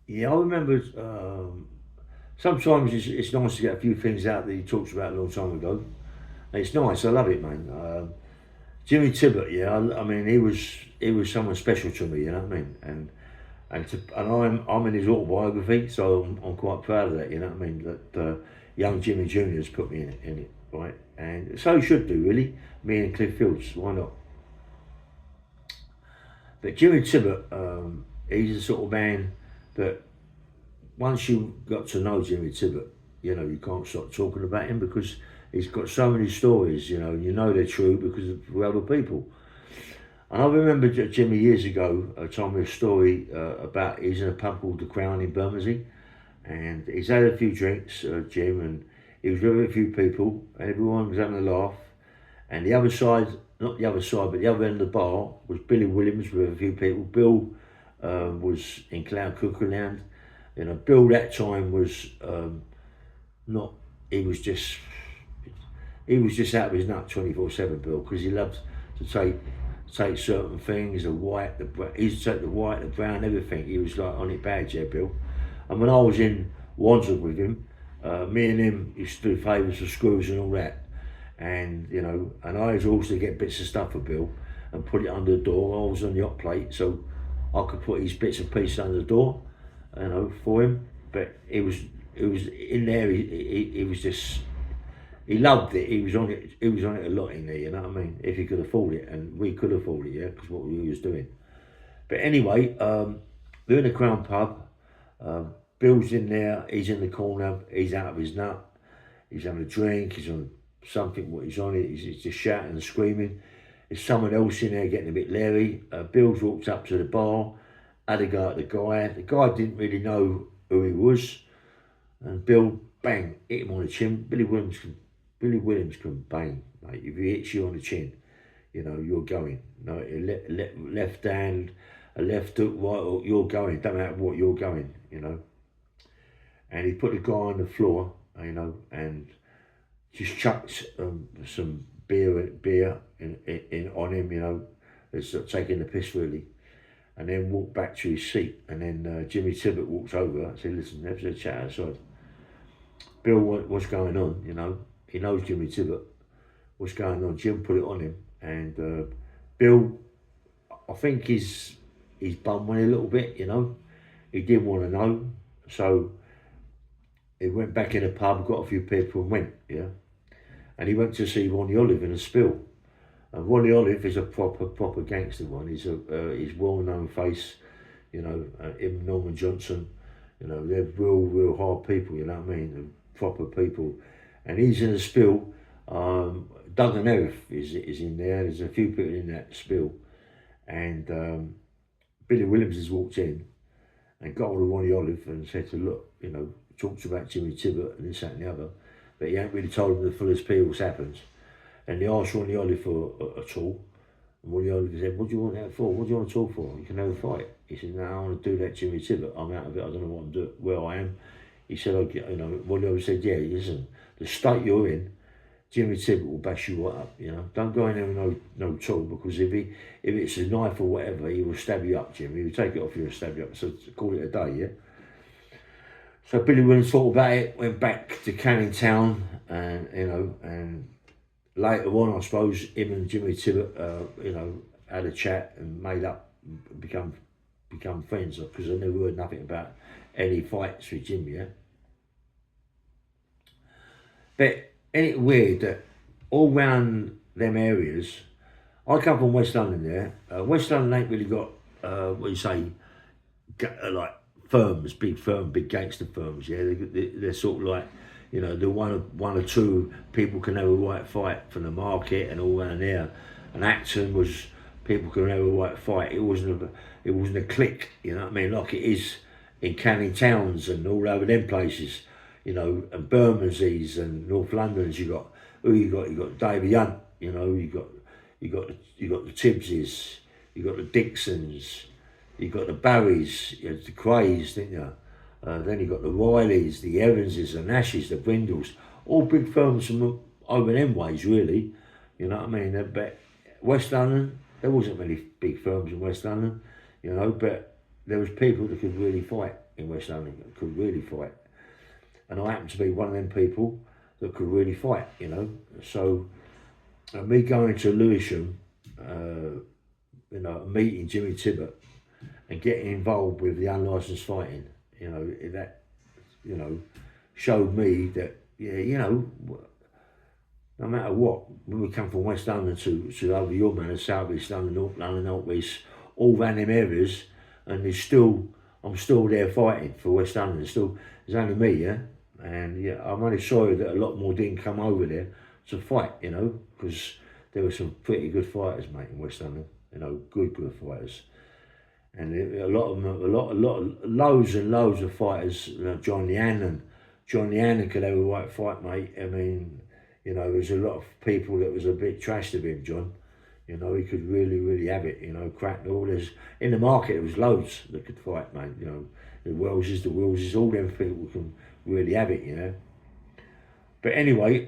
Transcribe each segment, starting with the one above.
Yeah, I remember. Sometimes it's nice to get a few things out that he talks about a long time ago. And it's nice. I love it, man. Jimmy Tippet, yeah. I mean, he was someone special to me. You know what I mean? And I'm in his autobiography, so I'm quite proud of that. You know what I mean? That young Jimmy Junior has put me in it, right? And so he should do, really. Me and Cliff Fields, why not? But Jimmy Tippett, he's the sort of man that once you got to know Jimmy Tippett, you can't stop talking about him because he's got so many stories. You know they're true because of other people. And I remember Jimmy years ago told me a story about he's in a pub called the Crown in Bermondsey, and he's had a few drinks, Jim, and he was with a few people, and everyone was having a laugh. And the other side, not the other side, but the other end of the bar was Billy Williams with a few people. Bill was in Cloud Cuckoo Land. Bill that time was not. He was just. He was just out of his nut 24/7, Bill, because he loved to take certain things, the white, he used to take the white, the brown, everything. He was like on it bad, yeah, Bill. And when I was in Wandsworth with him, me and him used to do favours for screws and all that. And I used to also get bits of stuff for Bill and put it under the door. I was on the hot plate, so I could put his bits and pieces under the door, for him. But it was in there. He was just he loved it. He was on it. He was on it a lot in there. You know what I mean? If he could afford it, and we could afford it, yeah, because what we was doing. But anyway, we're in the Crown pub. Bill's in there. He's in the corner. He's out of his nut. He's having a drink. He's on something. What he's on it. He's just shouting and screaming. There's someone else in there getting a bit leery. Bill's walked up to the bar. Had a go at the guy. The guy didn't really know who he was, and Bill bang hit him on the chin. Billy Williams can bang, mate. If he hits you on the chin, you're going. No, left hand, a left hook, right hook, you're going. Don't matter what you're going. And he put the guy on the floor, and just chucked some beer in on him, it's taking the piss really. And then walked back to his seat. And then Jimmy Tippett walks over and said, "Listen, let's have a chat outside." Bill, what's going on? He knows Jimmy Tippett. What's going on? Jim put it on him, and Bill, I think his bum went a little bit. He didn't want to know, so he went back in the pub, got a few people, and went. Yeah, and he went to see Ronnie Olive in a spill. And Ronnie Olive is a proper gangster one. He's well-known face. Him and Norman Johnson. They're real hard people. You know what I mean? They're proper people. And he's in a spill. Doug and Erith is in there. There's a few people in that spill. And Billy Williams has walked in and got hold of Ronnie Olive and said to look, talks about Jimmy Tippett and this, that and the other. But he ain't really told him the full SP what's happened. And he asked Ronnie Olive for a tool. And Ronnie Olive said, "What do you want that for? What do you want to talk for? You can have a fight." He said, "No, I want to do that Jimmy Tippett. I'm out of it. I don't know what I'm doing, where I am." He said, "Okay, Ronnie Olive said, yeah, listen, the state you're in, Jimmy Tippett will bash you right up. Don't go in there with no tool because if it's a knife or whatever, he will stab you up, Jimmy. He will take it off you and stab you up. So call it a day, yeah." So Billy Williams thought about it, went back to Canning Town, and later on, I suppose, him and Jimmy Tippett, had a chat and made up, become friends because I never heard nothing about any fights with Jimmy. Yeah, but ain't it weird that all round them areas, I come from West London. There, West London ain't really got what you say, like firms, big gangster firms. Yeah, they're sort of like, the one or two people can have a right fight from the market and all around there. And Acton was people can have a right fight. It wasn't a clique, you know what I mean, like it is in Canning Towns and all over them places, and Bermondsey's and North London's. You got who you got? You got Davy Hunt, you got the Tibbses, you got the Dixons, you got the Barrys, you had the Crays, didn't you? Then you got the Rileys, the Evanses, the Nashes, the Brindles, all big firms from over them ways, really. You know what I mean? But West London, there wasn't many big firms in West London, but there was people that could really fight. in West London, that could really fight. And I happen to be one of them people that could really fight, you know. So me going to Lewisham, you know, meeting Jimmy Tippet and getting involved with the unlicensed fighting, you know, that, you know, showed me that, yeah, you know, no matter what, when we come from West London to over your man, South East London, North London, North East, all around them areas, and I'm still there fighting for West London. There's only me, yeah, and yeah, I'm only sorry that a lot more didn't come over there to fight, you know, because there were some pretty good fighters, mate, in West London, you know, good fighters, and a lot of them, loads and loads of fighters. You know, John Leannan could have a right fight, mate. I mean, you know, there's a lot of people that was a bit trashed of him, John. You know, he could really have it, you know, crack all this. In the market, there was loads that could fight, mate, you know. The Wellses, all them people can really have it, you know. But anyway,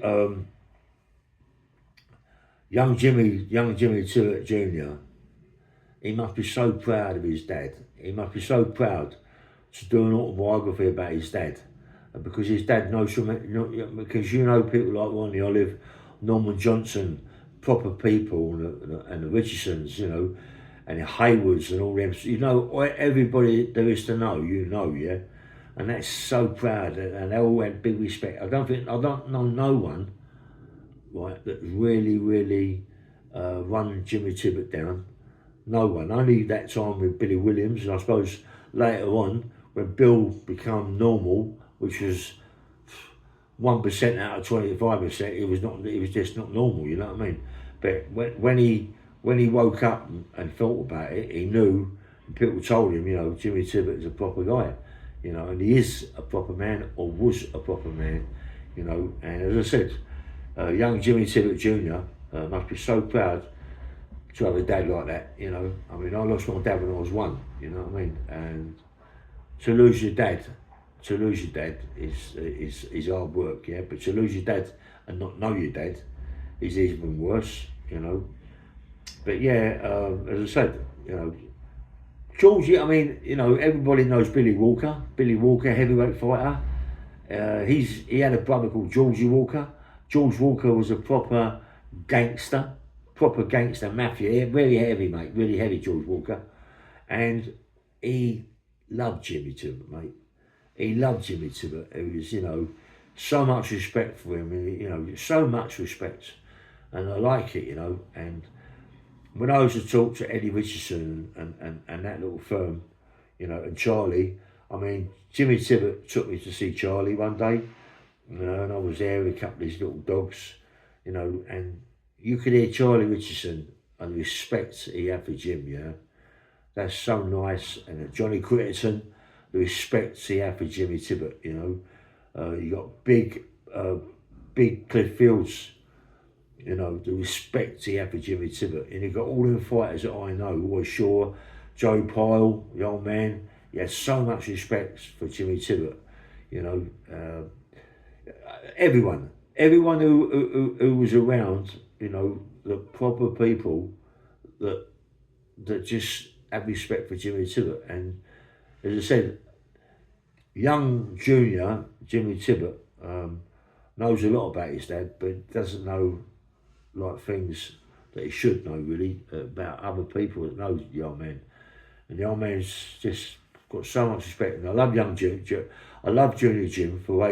young Jimmy Tippet Jr., he must be so proud of his dad. He must be so proud to do an autobiography about his dad. Because his dad knows so much, you know, because you know people like Ronnie Olive, Norman Johnson, proper people, and the Richardsons, you know, and the Haywoods and all them, you know, everybody there is to know, you know, yeah, and that's so proud, and they all had big respect. I don't know no one, right, that really run Jimmy Tippet down. No one. Only that time with Billy Williams, and I suppose later on when Bill became normal, which was 1% out of 25%, it was just not normal, you know what I mean? But when he woke up and thought about it, he knew, and people told him, you know, Jimmy Tippet is a proper guy, you know, and he is a proper man, or was a proper man, you know. And as I said, young Jimmy Tippet Jr. Must be so proud to have a dad like that, you know. I mean, I lost my dad when I was 1, you know what I mean? And to lose your dad is hard work, yeah. But to lose your dad and not know your dad is even worse, you know. But yeah, as I said, you know, Georgie. I mean, you know, everybody knows Billy Walker. Billy Walker, heavyweight fighter. He had a brother called Georgie Walker. George Walker was a proper gangster mafia, very heavy, mate, really heavy. George Walker, and he loved Jimmy Tippet, mate. He loved Jimmy Tippet. It was, you know, so much respect for him, and, you know, so much respect, and I like it, you know. And when I was to talk to Eddie Richardson and that little firm, you know, and Charlie, I mean, Jimmy Tippet took me to see Charlie one day, you know, and I was there with a couple of these little dogs, you know, and you could hear Charlie Richardson and the respect he had for Jim, yeah. That's so nice. And Johnny Critterton, the respect he had for Jimmy Tippet, you know. You got big Cliff Fields, you know, the respect he had for Jimmy Tippet. And you got all them fighters that I know, Roy Shaw, Joe Pyle, the old man. He had so much respect for Jimmy Tippet, you know. Everyone who was around, you know, the proper people that just have respect for Jimmy Tippet. And as I said, young junior Jimmy Tippet knows a lot about his dad, but doesn't know like things that he should know really about other people that know the old man. And the old man's just got so much respect. And I love young Jim. I love Junior Jim for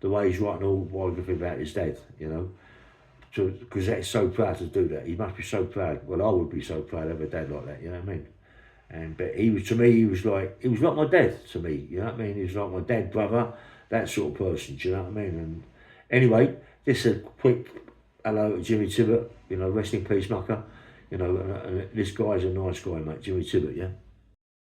the way he's writing all biography about his dad, you know. Because that's so proud to do that. He must be so proud. Well, I would be so proud to have a dad like that, you know what I mean? And but he was, to me, he was like my dad to me, you know what I mean? He was like my dad, brother, that sort of person, do you know what I mean? And anyway, just a quick hello to Jimmy Tippet, you know, rest in peace, mucker, you know, and this guy's a nice guy, mate, Jimmy Tippet, yeah?